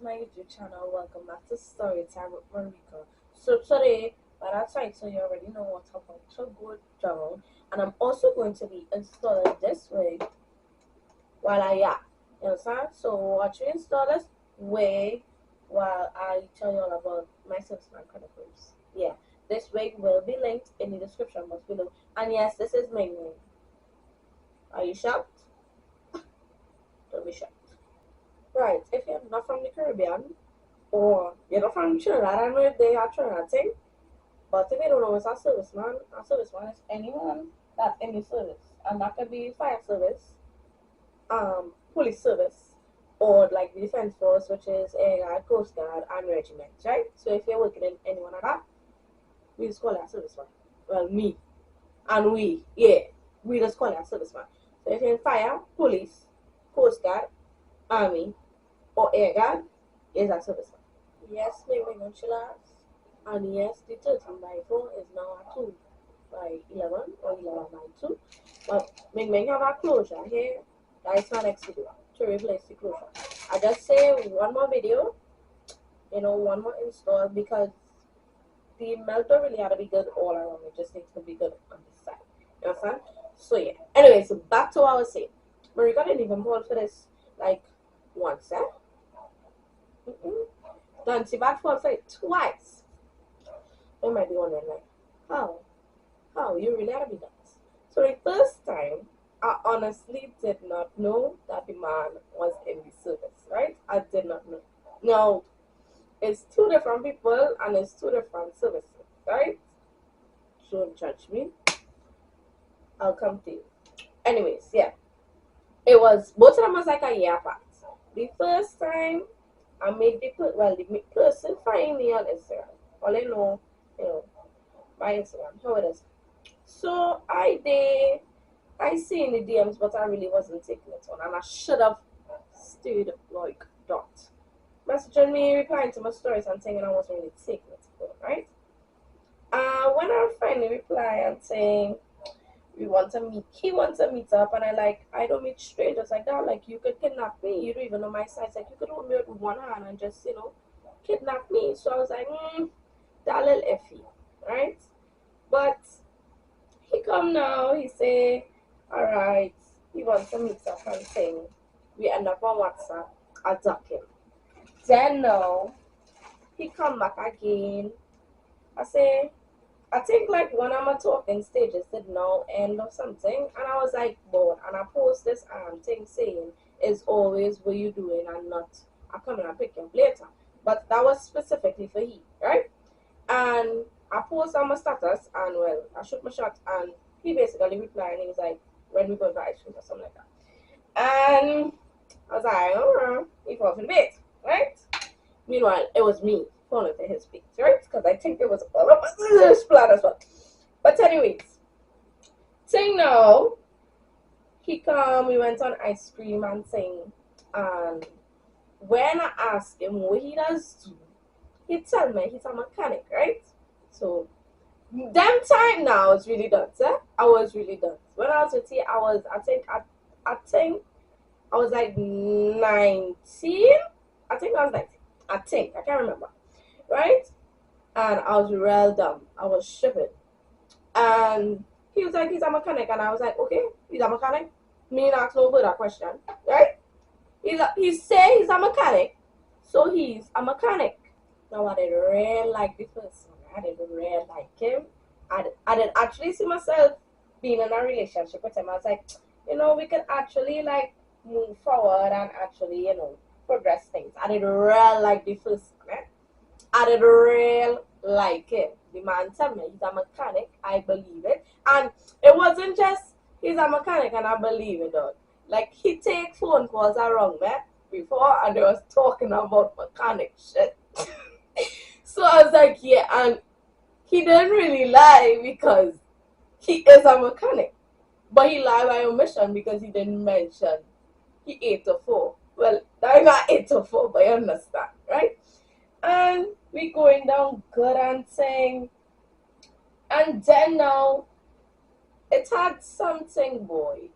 my YouTube channel. Welcome back to Storytime with Marika. So today, by that title, you already know what I'm going to go down, and I'm also going to be installing this wig while I yap. You understand? So watch me install this wig while I tell you all about my serviceman Chronicles. Yeah, this wig will be linked in the description box below. And yes, this is my name. Are you shocked? Don't be shocked. Right, if you're not from the Caribbean or you're not from Trinidad, I don't know if they have Trinidad thing, but if you don't know, it's a serviceman is anyone that's in the service. And that could be fire service, police service, or like the defense force, which is Air Guard, Coast Guard, and regiments, right? So if you're working in any one of that, we just call it a serviceman. Well, me and we just call it a serviceman. So if you're in fire, police, Coast Guard, Army, or Air Guard, is a serviceman. Yes, may we not chillax. And yes, the 13 by 4 is now a 2 by 11 or 11 by 2. But we have a closure here. That is my next video to replace the closure. I just say one more video, one more install because the melt don't really have to be good all around. It just needs to be good on this side. You understand? So yeah. Anyway, so back to what I was saying. Marika didn't even fall for this like once, eh? Then she back for it twice. You might be wondering like, how you really had to be that. So the first time, I honestly did not know that the man was in the service, right? I did not know. Now, it's two different people and it's two different services, right? Don't judge me. I'll come to you. Anyways, yeah. It was, both of them was like a year apart. The first time, I made the person find me on Instagram. All I know, my Instagram, how it is. So I see in the DMs, but I really wasn't taking it on, and I should have stayed like that. Messaging me, replying to my stories and saying I wasn't really taking it on, right? When I finally reply and saying he wants to meet up, and I don't meet strangers like that. Like, you could kidnap me, you don't even know my size. Like, you could hold me with one hand and just kidnap me. So I was like, that little iffy, right? But he come now, he say, all right, he wants to meet up and thing. We end up on WhatsApp. I duck him. Then now he come back again. I think like one of my talking stages did now end or something, and I was like bored, and I post this thing saying is always what you doing and not I come and I pick you up later. But that was specifically for he, right? And I post on my status and well, I shoot my shot and he basically replied and he was like, when we going to ice cream or something like that. And I was like, oh, he falls in bed, right? Meanwhile, it was me falling for his feet, right? Because I think it was all of us splat as well. But anyways, saying now, he come, we went on ice cream and thing, and when I asked him what he does do, he tell me he's a mechanic, right? So them time now is really done, sir. I was really done. When I was with you, I think I was like 19. I think I was 19. I can't remember. Right? And I was real dumb. I was stupid. And he was like, he's a mechanic. And I was like, okay, he's a mechanic. Me and ask no further question. Right? He say he's a mechanic. So he's a mechanic. Now I did really like this person. I did really like him. I did actually see myself being in a relationship with him. I was like, we could actually like move forward and actually, progress things. I did real like the first one. I did real like it. The man told me he's a mechanic. I believe it. And it wasn't just he's a mechanic and I believe it, dog. Like, he take phone calls around me before and they was talking about mechanic shit. So I was like, yeah, and he didn't really lie because he is a mechanic. But he lied by omission because he didn't mention he 8 to 4. Well, that is not 8 to 4, but you understand, right? And we going down good and saying, and then now, it had something, boy.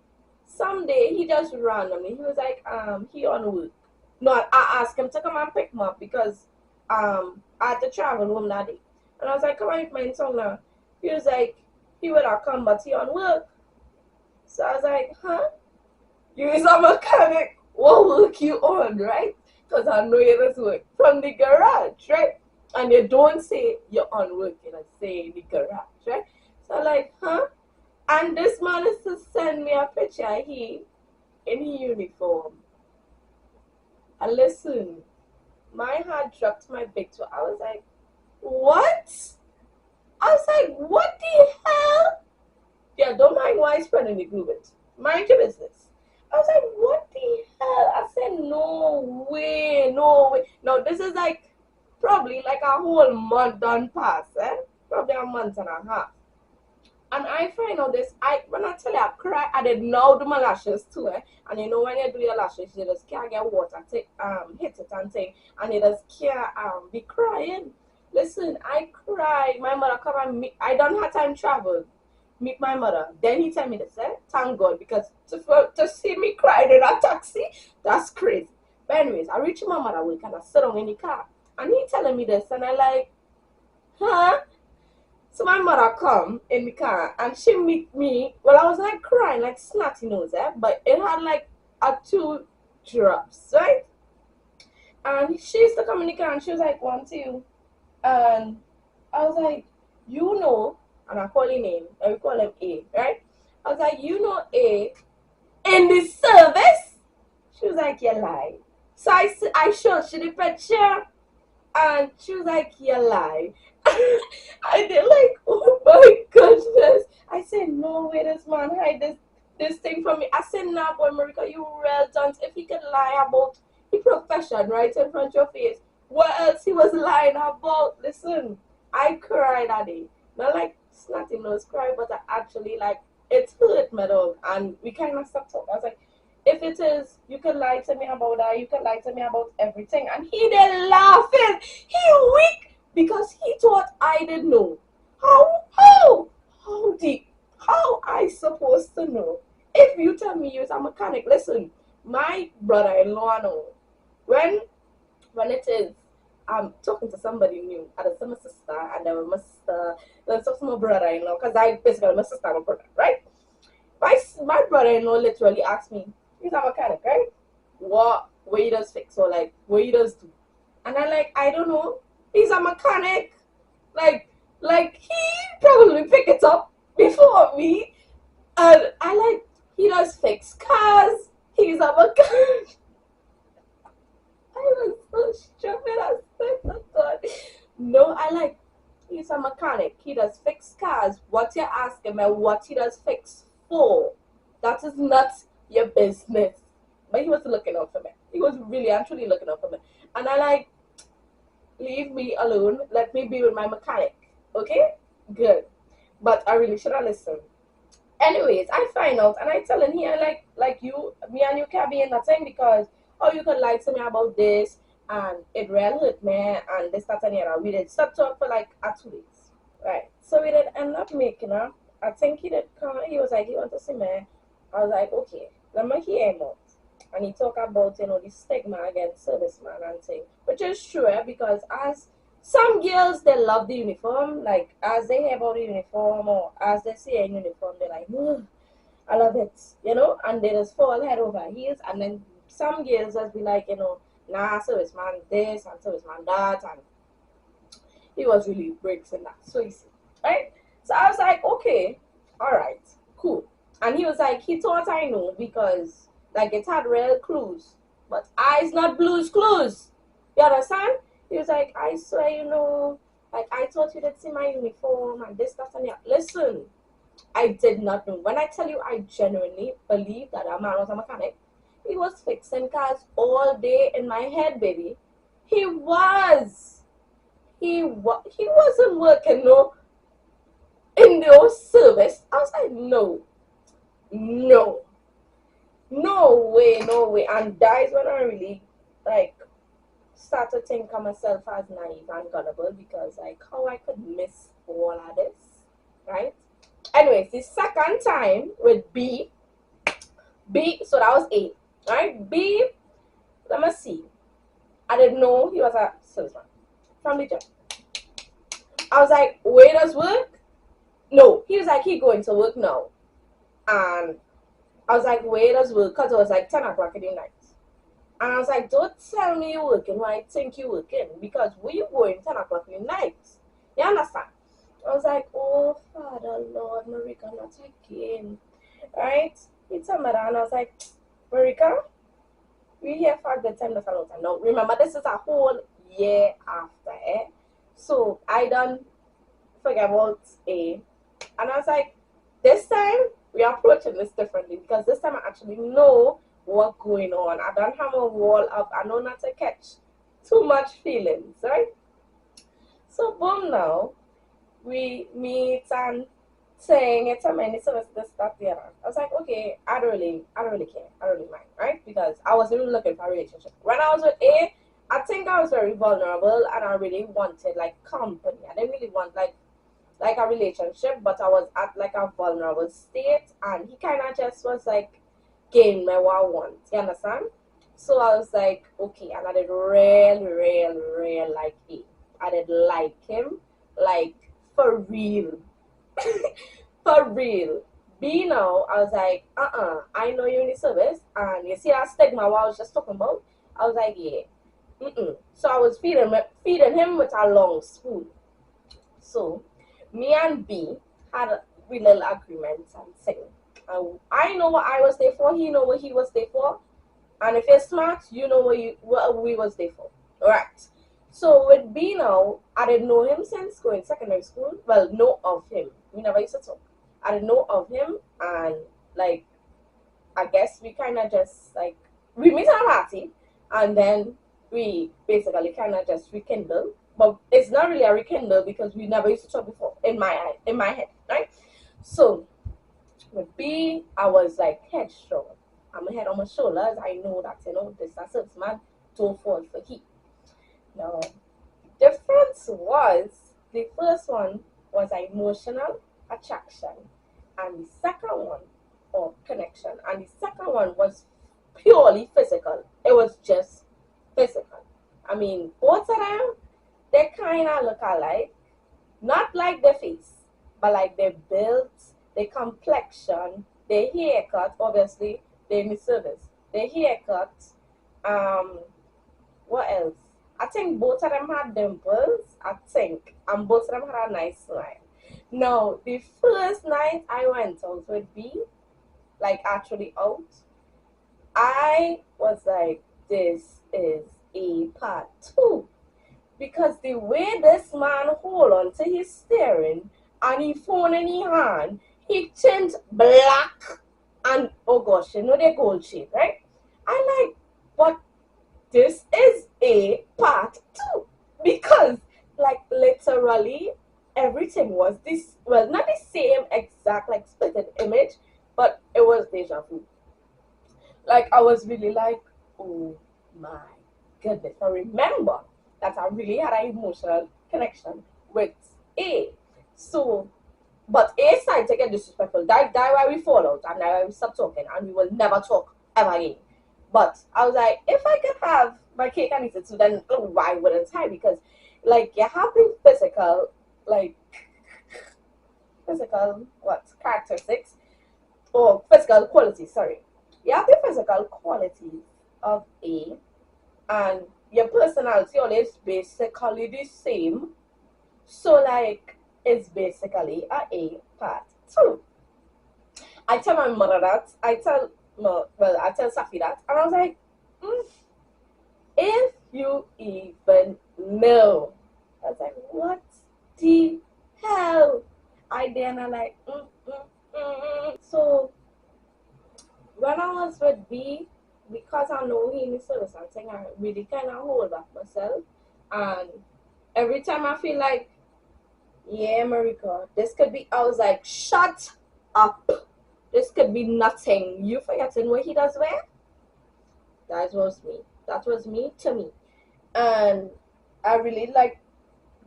Someday, he just randomly, he was like, he on work. No, I asked him to come and pick me up because I had to travel home that day. And I was like, come on, my son now. He was like, he would have come, but he on work. So I was like, huh? You is a mechanic. What work you on, right? Because I know you just work from the garage, right? And you don't say you're on work, you know, say the garage, right? So I'm like, huh? And this man is to send me a picture, he in uniform. And listen, my heart dropped my big toe. I was like, what? I was like, what the hell? Yeah, don't mind why I spreading the group it. Mind your business. I was like, what the hell? I said, no way, no way. Now, this is like probably like a whole month done past, eh? Probably a month and a half. And I find out this, when I tell you I cry, I did now do my lashes too, eh? And you know when you do your lashes, you just can't get water, hit it and thing, and you just can't be crying. Listen, I cry. My mother come and meet. I don't have time travel. Meet my mother. Then he tell me this, eh? Thank God, because to see me crying in a taxi, that's crazy. But anyways, I reach my mother work and I sit down in the car. And he telling me this, and I like, huh? So my mother come in the car and she meet me. Well, I was like crying, like snotty nose, eh? But it had like a 2 drops, right? And she used to come in the car and she was like, 1, 2. And I was like, you know, and I call him name, and we call him A, right? I was like, you know A in the service? She was like, you lie. So I showed she the picture and she was like, you lie. I did like, oh my goodness. I said, no way, this man hide this thing from me. I said, nah, boy, Marika, you real dunce. If he could lie about the profession right in front of your face, what else he was lying about? Listen, I cried that day. Not like snotty nose cry, but I actually like, it hurt me dog. And we kind of stopped talking. I was like, if it is, you can lie to me about that. You can lie to me about everything. And he did laughing. He weak because he thought I didn't know. How deep? How I supposed to know? If you tell me you're a mechanic, listen, my brother-in-law know. When it is, I'm talking to somebody new. I was my sister, and then my sister, then talk to my brother-in-law, because I basically my sister and my brother, right? My brother-in-law literally asked me, he's a mechanic, right? What he does fix or like what he does do? And I don't know. He's a mechanic. He probably pick it up before me. And he does fix cars. He's a mechanic. I was so stupid. I said, oh God. No, he's a mechanic. He does fix cars. What you ask him and what he does fix for, that is not your business. But he was looking out for me. He was really actually looking out for me. And leave me alone. Let me be with my mechanic. Okay? Good. But I really should have listened. Anyways, I find out and I tell him here me and you can't be in nothing because you could lie to me about this and it really hurt me and this, that and the other. We did stop talk for like 2 days. Right. So we did end up making up. I think he did come, he was like he want to see me. I was like, okay, let me hear him out. And he talk about, the stigma against serviceman and thing. Which is true, because as some girls they love the uniform, like as they hear about the uniform or as they see a uniform, they're like, I love it, and they just fall head over heels. And then some girls just be like, nah, serviceman this and serviceman that, and he was really breaks in that. So you see, right? So I was like, okay, all right, cool. And he was like, he thought I know because like it had real clues, but eyes not blues clues. You understand? He was like, I swear, like I thought you did see my uniform and this, that, and that. Listen, I did not know. When I tell you, I genuinely believe that a man was a mechanic. He was fixing cars all day in my head, baby. He was. He wasn't working in the service. I was like, no way. And that is when I really start to think of myself as naive and gullible, because how I could miss all of this, right? Anyways, the second time with B, so that was A, right? B, let me see. I didn't know he was a salesman from the job. I was like, where does work? No, he was like, he going to work now. And I was like, where does work? Because it was like 10 o'clock in the night. And I was like, don't tell me you're working when I think you're working. Because where you going 10 o'clock in the night? You understand? I was like, oh, Father, Lord, Marika, not again. Right? He told me that, and I was like, Marika, we here for a good time, that's a long time. Now, remember, this is a whole year after, eh? So, I done forget about A. And I was like, this time, we are approaching this differently. Because this time, I actually know what's going on. I don't have a wall up. I know not to catch too much feelings, right? So, boom, now, we meet and saying it's a many service this stuff there. I was like, okay, I don't really care. I don't really mind, right? Because I wasn't really looking for a relationship. When I was with A, I think I was very vulnerable and I really wanted like company. I didn't really want like a relationship, but I was at like a vulnerable state and he kinda just was like giving me what I want. You understand? So I was like, okay, and I did real like A. I did like him, like for real. For real. B now, I was like, I know you're in the service, and you see that stigma what I was just talking about? I was like, yeah. So I was feeding him with a long spoon. So me and B had a we little agreement and thing. I know what I was there for, he know what he was there for. And if you're smart, you know what we was there for. Alright. So with B now, I didn't know him since going secondary school. Well, know of him. We never used to talk. I didn't know of him, and like I guess we kind of just like we meet at a party, and then we basically kind of just rekindle. But it's not really a rekindle because we never used to talk before in my head, right? So with B, I was like headstrong. I'm head on my shoulders. I know that this is a serviceman. Don't fall for he. Now difference was the first one was emotional attraction, and the second one or connection, and the second one was purely physical. It was just physical. I mean, both of them they kind of look alike, not like their face, but like their build, their complexion, their haircut. Obviously, they're in the service. Their haircut. What else? I think both of them had dimples, I think, and both of them had a nice smile. Now, the first night I went out with B, like actually out, I was like, this is a part two. Because the way this man hold on to his steering and he phone in his hand, he turned black and, oh gosh, the gold shade, right? I like, but this is a part two because like literally everything was this well not the same exact like split image, but it was deja vu. Like I was really like, oh my goodness. I remember that I really had an emotional connection with A. So but A started to get disrespectful. That why we fall out and that why we stopped talking and we will never talk ever again. But I was like, if I could have my cake and eat it too, then why wouldn't I? Because like you have the like physical what characteristics or physical qualities, sorry. You have the physical qualities of A and your personality always basically the same. So like it's basically a part two. I tell my mother that. I tell Safi that, and I was like, if you even know, I was like, what the hell? I then I like, So when I was with B, because I know he needs service and thing, I really kind of hold back myself, and every time I feel like, yeah, Marika, this could be, I was like, shut up. This could be nothing. You forgetting what he does where? That was me. That was me to me. And I really like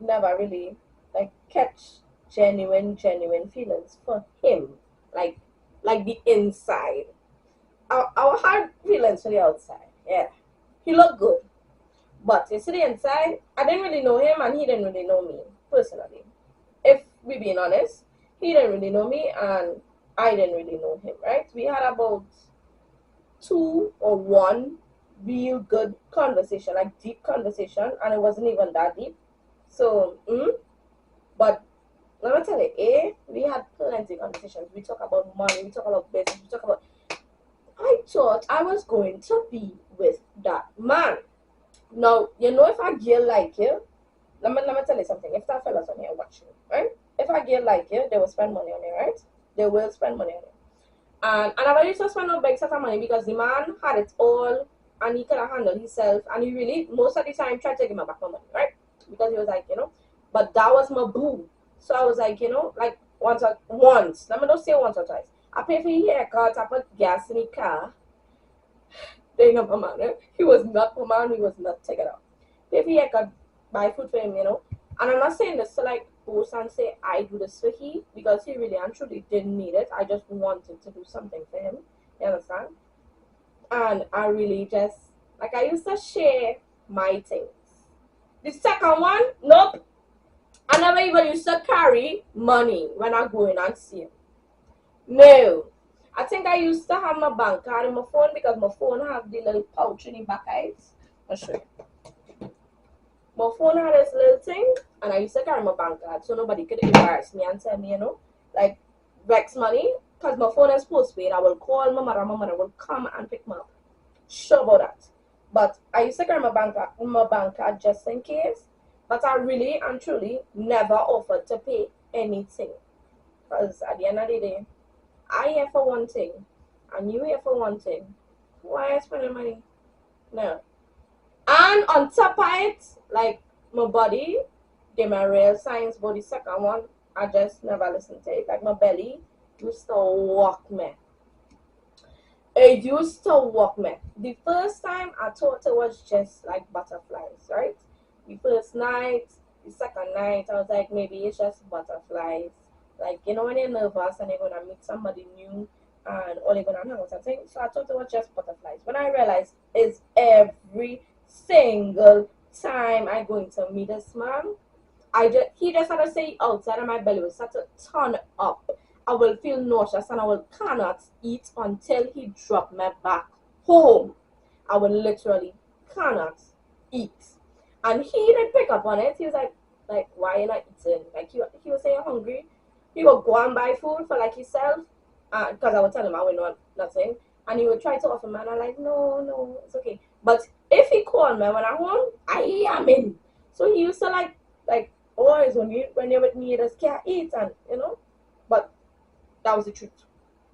never really like catch genuine feelings for him. Like the inside. I had feelings for the outside. Yeah. He looked good. But you see the inside, I didn't really know him and he didn't really know me personally. If we being honest, he didn't really know me and I didn't really know him, right? We had about two or one real good conversation, like deep conversation, and it wasn't even that deep. So, but let me tell you, we had plenty of conversations. We talk about money, we talk about business, we talk about. I thought I was going to be with that man. Now, you know, if a girl like you, let me tell you something. If that fella's on here watching, right? If a girl like you, they will spend money on you, right? They will spend money on you. And I used to spend no big set of money because the man had it all and he could have handled himself and he really, most of the time, tried to give me back my money, right? Because he was like, but that was my boo. So I was like, like once, let me not say once or twice. I pay for his haircut, I put gas in the car. They know my man, right? He was not my man, he was not taken out. Pay for his haircut, buy food for him, And I'm not saying this to like boast and say I do this for he because he really and truly didn't need it. I just wanted to do something for him. You understand? And I really just like I used to share my things. The second one, nope. I never even used to carry money when I go in and see him. No. I think I used to have my bank card in my phone because my phone have the little pouch in the back eyes. I'll show you. My phone had this little thing, and I used to carry my bank card so nobody could embarrass me and tell me, like vex money. Because my phone is postpaid, I will call my mother will come and pick me up. Sure about that. But I used to carry my bank card just in case. But I really and truly never offered to pay anything. Because at the end of the day, I here for one thing, and you here for one thing. Why are you spending money? No. And on top of it, like my body, get my real science body. Second one, I just never listen to it. Like my belly used to walk me. It used to walk me. The first time I thought it was just like butterflies, right? The first night, the second night, I was like, maybe it's just butterflies. Like, when you're nervous and you're gonna meet somebody new and all you're gonna know something. So I thought it was just butterflies. When I realized it's every single time I'm going to meet this man, he just had to say outside and my belly will start to turn up. I will feel nauseous and I will cannot eat until he drop me back home. I will literally cannot eat. And he didn't pick up on it. He was like, why you not eating? Like he was saying hungry. He would go and buy food for like himself. Because I would tell him I would not nothing. And he would try to offer me and I'm like, no, it's okay. But if he called me when I'm home, I am in. So he used to like always when you're with me, you just can't eat and but that was the truth.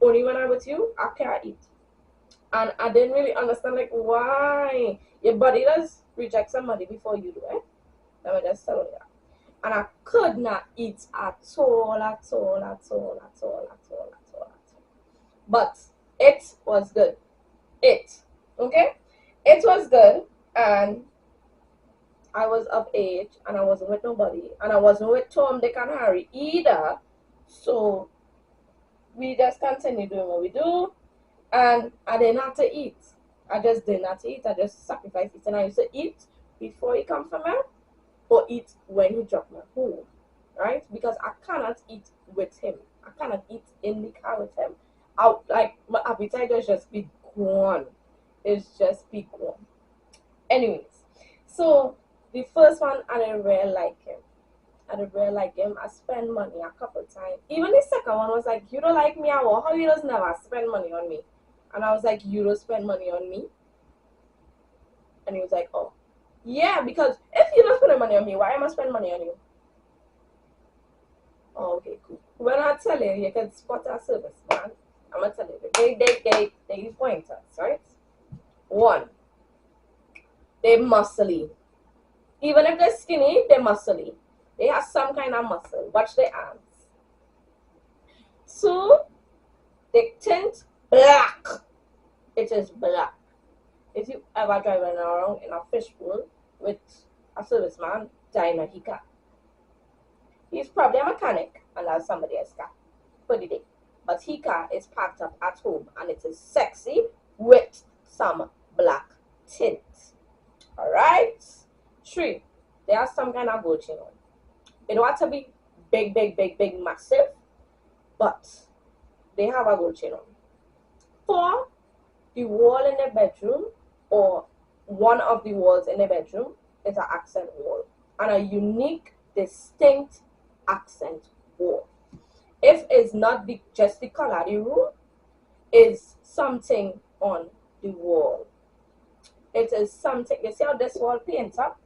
Only when I'm with you, I can't eat. And I didn't really understand like why your body does reject somebody before you do it. Let me just tell you that. And I could not eat at all. But it was good. Okay? It was good and I was of age and I wasn't with nobody and I wasn't with Tom, Dick and Harry either. So we just continue doing what we do and I didn't have to eat. I just didn't have to eat. I just sacrificed it and I used to eat before he come for me or eat when he dropped me home. Right? Because I cannot eat with him. I cannot eat in the car with him. Like my appetite is just be gone. It's just be gone. Anyways, so the first one I didn't really like him. I spent money a couple times. Even the second one was like, you don't like me, or how you just never spend money on me? And I was like, you don't spend money on me? And he was like, oh. Yeah, because if you don't spend money on me, why am I spending money on you? Oh, okay, cool. When I tell you can spot a serviceman, I'm going to tell you, they use pointers, right? One, they're muscly. Even if they're skinny, they're muscly. They have some kind of muscle. Watch their arms. Two, they tint black. It is black. If you ever driving around in a fishbowl with a serviceman, Dinah Hika. He's probably a mechanic and has somebody else's car for the day. But his car is parked up at home and it is sexy with some black tint. Alright? 3, they have some kind of gold chain on. It don't have to be big, big, big, big, massive, but they have a gold chain on. 4, the wall in the bedroom, or one of the walls in the bedroom, is an accent wall, and a unique, distinct accent wall. If it's not just the color of the room, is something on the wall. It is something. You see how this wall paints up?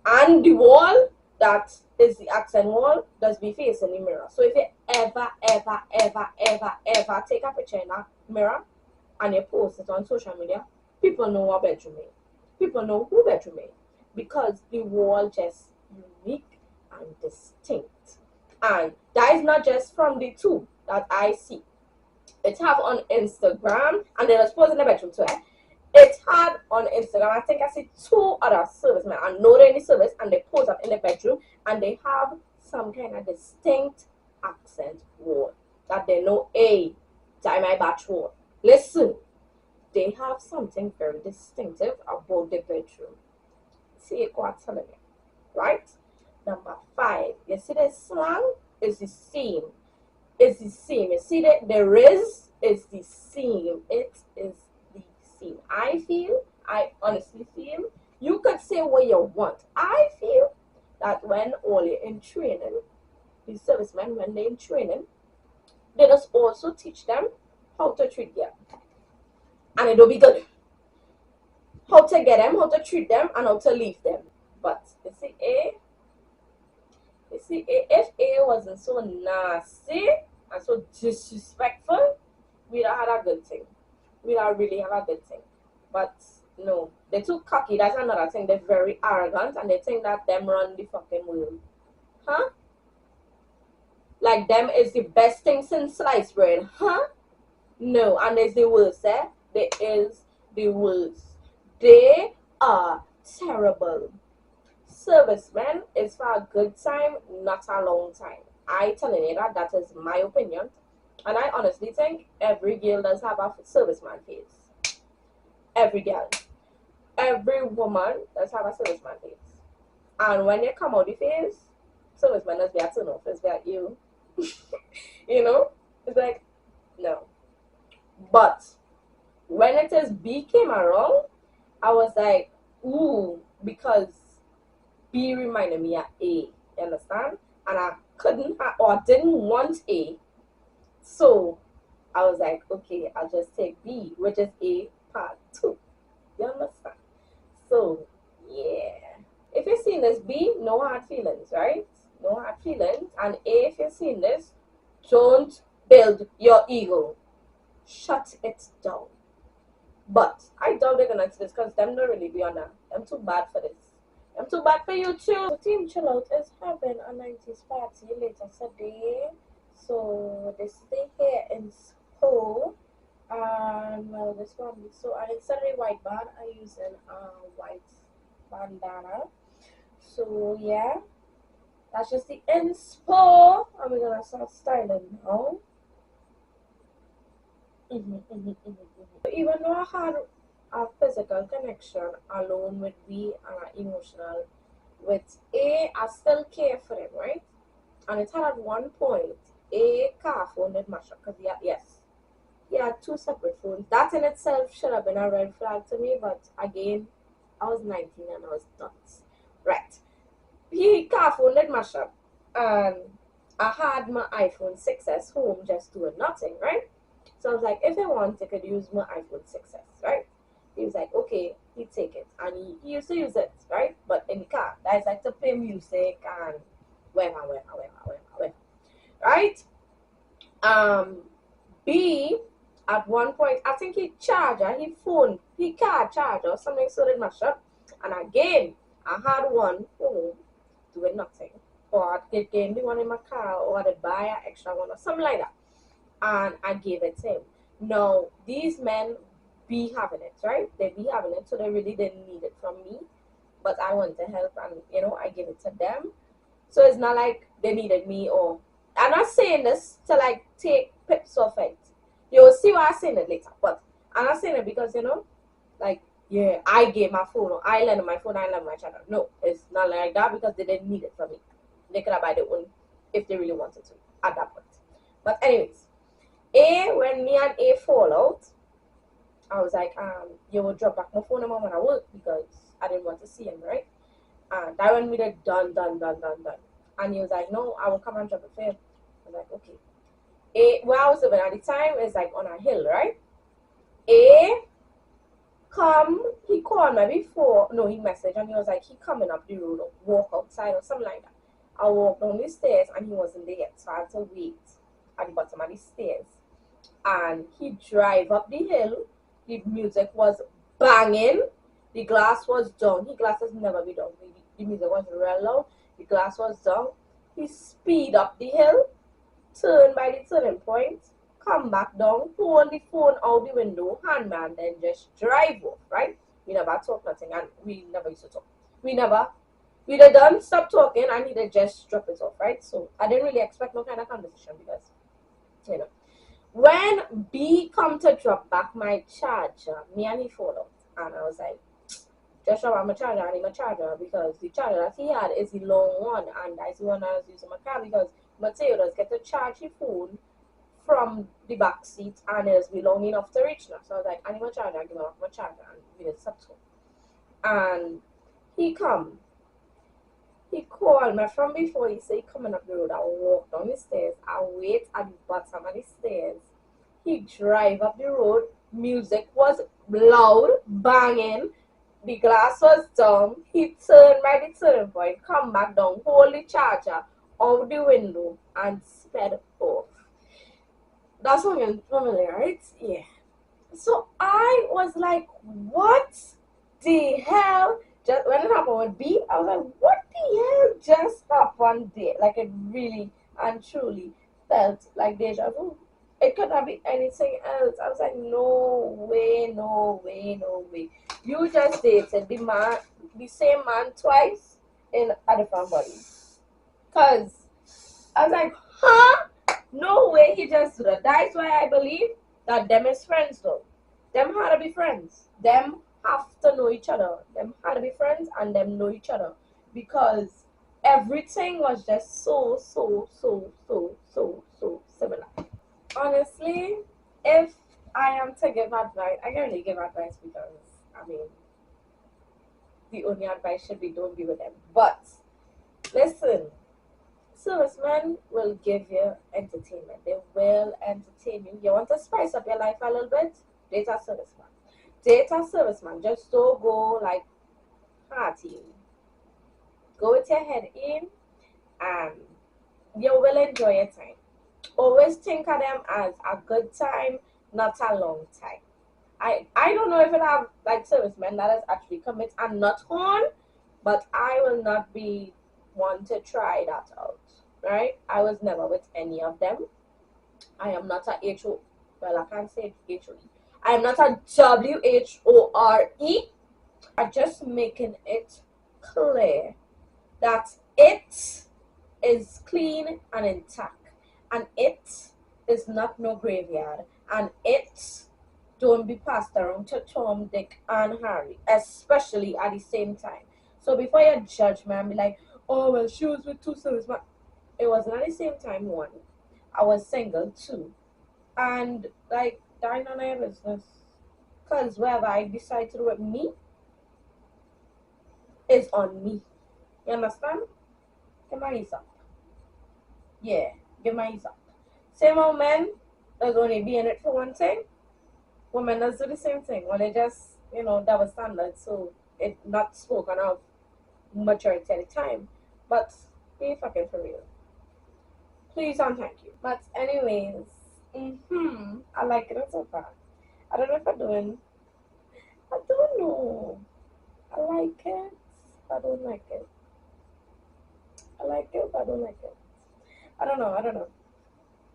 And the wall that is the accent wall does be facing the mirror. So if you ever take a picture in that mirror and you post it on social media, people know what bedroom is. People know who bedroom is. Because the wall just unique and distinct. And that is not just from the 2 that I see. It have on Instagram, and they was posting in the bedroom too. It had on Instagram, I think I see 2 other servicemen. I know they're in the service, and they post up in the bedroom, and they have some kind of distinct accent wall that they know, hey, tie my batch wall. Listen, they have something very distinctive about the bedroom. See it, what's telling you, right? Number 5, you see the slang is the same. It's the same. You see that the riz is the same. It is the same. I honestly feel, you could say what you want. I feel that when all you're in training, the servicemen, when they're in training, they just also teach them how to treat them. And it'll be good. How to get them, how to treat them, and how to leave them. But you see, if A wasn't so nasty and so disrespectful, we'd have had a good thing. We'd have really have a good thing. But no, they're too cocky. That's another thing. They're very arrogant, and they think that them run the fucking world. Huh? Like them is the best thing since sliced bread. Huh? No, and there's the worst, eh? There is the worst. They are terrible. Servicemen is for a good time, not a long time. I telling you that is my opinion. And I honestly think every girl does have a serviceman face. Every girl. Every woman does have a serviceman face. And when you come out the face, serviceman does be a turn off. It's like you. You know? It's like, no. But when it is B came around, I was like, ooh, because B reminded me of A. You understand? And I couldn't or didn't want A. So I was like, okay, I'll just take B, which is A part 2. You understand? So yeah. If you've seen this, B, no hard feelings, right? No hard feelings. And A, if you've seen this, don't build your ego. Shut it down. But I doubt they're gonna see this because them don't really be on that. I'm too bad for this. I'm too bad for you too. So Team Chill Out is having a 90s party later today. So they stay here in school. And well, this one, so and instead of a white band, I'm using a white bandana. So yeah, that's just the inspo. And we're gonna start styling now. Even though I had a physical connection alone with B and an emotional with A, I still care for him, right? And it had at one point A car phone did mash up because he had 2 separate phones. That in itself should have been a red flag to me, but again, I was 19 and I was nuts. Right. He car phone did mash up, and I had my iPhone 6s home just doing nothing, right? So I was like, if I want, I could use my iPhone 6s, right? He was like, okay, he'd take it. And he used to use it, right? But in the car, that's like to play music and whatever. Right? B, at one point, I think he car charger or something so it mash up. And again, I had one home doing nothing. Or I did gain the one in my car, or I did buy an extra one or something like that. And I gave it to him. Now, these men be having it, right? They be having it, so they really didn't need it from me. But I want to help, and I give it to them. So it's not like they needed me, or I'm not saying this to like take pips off it. You'll see why I'm saying it later. But I'm not saying it because like yeah, I gave my phone, or I lent my phone, I lent my charger. No, it's not like that because they didn't need it from me. They could have buy their own if they really wanted to at that point. But anyways, when me and A fall out, I was like, you will drop back my phone number when I work because I didn't want to see him, right? And that when we did done. And he was like, no, I will come and drop it for you. I was like, okay. Where I was living at the time is like on a hill, right? He called me before, no, he messaged and he was like, he coming up the road, or walk outside or something like that. I walked down the stairs and he wasn't there yet, so I had to wait at the bottom of the stairs. And he drive up the hill, the music was banging, the glass was down. The glass has never been down. The music was real loud, the glass was down. He speed up the hill, turn by the turning point, come back down, hold the phone out the window, hand man, then just drive off, right? We never talk nothing and we never used to talk. We did done stop talking and he did just drop it off, right? So I didn't really expect no kind of conversation because, you know. When B come to drop back my charger, me and he fall out. And I was like, just drop out my charger, I need my charger because the charger that he had is the long one and that's the one I was using my car because Mateo does get to charge his phone from the back seat and it is long enough to reach now. So I was like, I need my charger, I give him my charger and we did stop talk. And he called me from before he said he coming up the road. I walk down the stairs, I wait at the bottom of the stairs. He drive up the road, music was loud, banging, the glass was down. He turned by the turning point, come back down, hold the charger out the window and sped off. That's familiar, right? Yeah. So I was like, what the hell? Just when it happened with B, I was like, what the hell just happened there? Like it really and truly felt like deja vu. It could not be anything else. I was like, no way, no way, no way. You just dated the same man twice in a different body. Cause I was like, huh? No way he just do that. That's why I believe that them is friends though. Them had to be friends. Them have to know each other. Them had to be friends and them know each other. Because everything was just so similar. Honestly, if I am to give advice, I can only give advice because I mean the only advice should be don't be with them. But listen, servicemen will give you entertainment. They will entertain you. You want to spice up your life a little bit? Date a serviceman. Date a serviceman. Just don't go like partying. Go with your head in and you will enjoy your time. Always think of them as a good time, not a long time. I don't know if it have like servicemen that is actually commit and not on, but I will not be one to try that out. Right? I was never with any of them. I am not a HO. Well, I can't say HOE. I am not a WHORE. I'm just making it clear that it is clean and intact, and it is not no graveyard, and it don't be passed around to Tom, Dick, and Harry, especially at the same time. So before you judge me and be like, oh well, she was with two servicemen. It wasn't at the same time. One, I was single. Two, and like that none of your business. Cause wherever I decide to do with me is on me. You understand? Give my ease up. Yeah, give my ease up. Same old men does only be in it for one thing. Women does do the same thing. When they just, double standards, so it not spoken of majority of the time. But be fucking for real. Please and thank you. But anyways, I like it so far. I don't know if I'm doing. I don't know. I like it. I don't like it. I like it. I don't like it. I don't know. I don't know.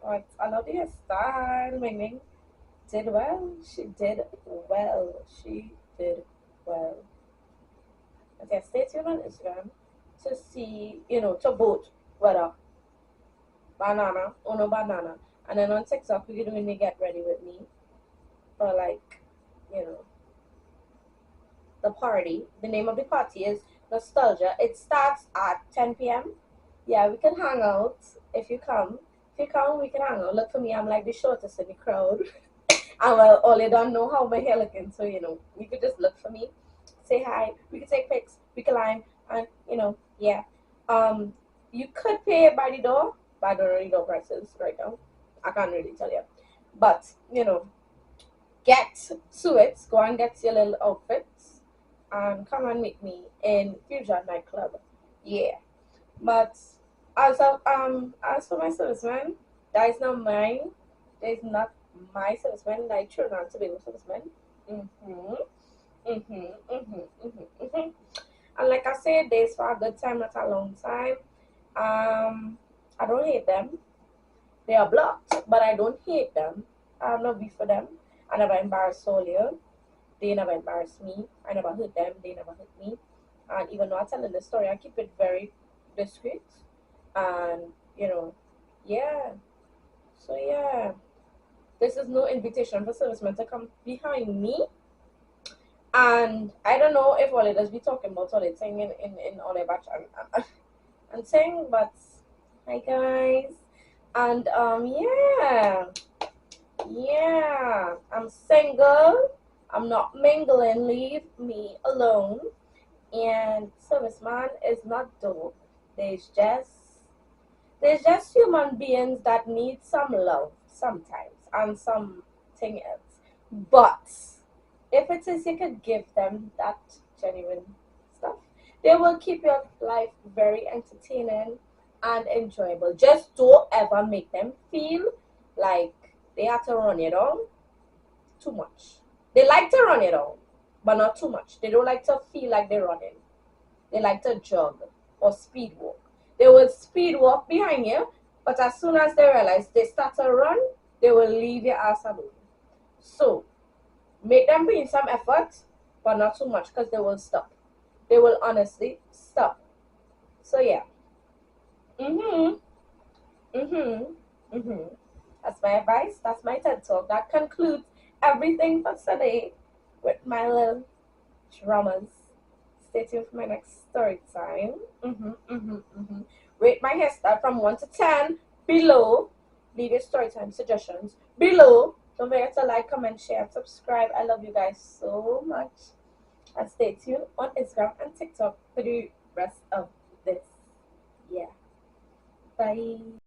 But I love the hairstyle. Ming Ming did well. She did well. She did well. Okay, stay tuned on Instagram to see, to vote whether banana or no banana. And then on TikTok, we're doing the get ready with me for like, the party. The name of the party is Nostalgia. It starts at 10 p.m. Yeah, we can hang out if you come. If you come, we can hang out. Look for me, I'm like the shortest in the crowd. And well, all you don't know how my hair looking, so you could just look for me, say hi. We could take pics, we could line, and yeah. Um, you could pay by the door, but I don't know the door prices right now. I can't really tell you, but get to it. Go and get your little outfits, and come and meet me in Fusion nightclub. Yeah, but as for my serviceman, that is not mine. That is not my serviceman. Like Trinidad and Tobago serviceman. Mhm. Mhm. Mhm. Mhm. Mhm. And like I said, days for a good time, not a long time. I don't hate them. They are blocked, but I don't hate them. I have no beef for them. I never embarrass Solia. They never embarrass me. I never hurt them. They never hurt me. And even though I tell them the story, I keep it very discreet. And yeah. So yeah, this is no invitation for servicemen to come behind me. And I don't know if all it does be talking about all the thing in all the batch and saying, but hi guys. And yeah, I'm single. I'm not mingling. Leave me alone. And serviceman is not dope. There's just there's just human beings that need some love sometimes and something else. But if it is you could give them that genuine stuff, they will keep your life very entertaining and enjoyable. Just don't ever make them feel like they have to run it on too much. They like to run it on, but not too much. They don't like to feel like they're running. They like to jog or speed walk. They will speed walk behind you, but as soon as they realize they start to run, they will leave your ass alone. So make them put in some effort, but not too much because they will stop. They will honestly stop. So yeah. Mhm. Mhm. Mhm. That's my advice. That's my TED talk. That concludes everything for today with my little dramas. Stay tuned for my next story time. Rate my hairstyle from 1 to 10 below. Leave your story time suggestions below. Don't forget to like, comment, share, and subscribe. I love you guys so much. And stay tuned on Instagram and TikTok for the rest of this. Yeah. Bye.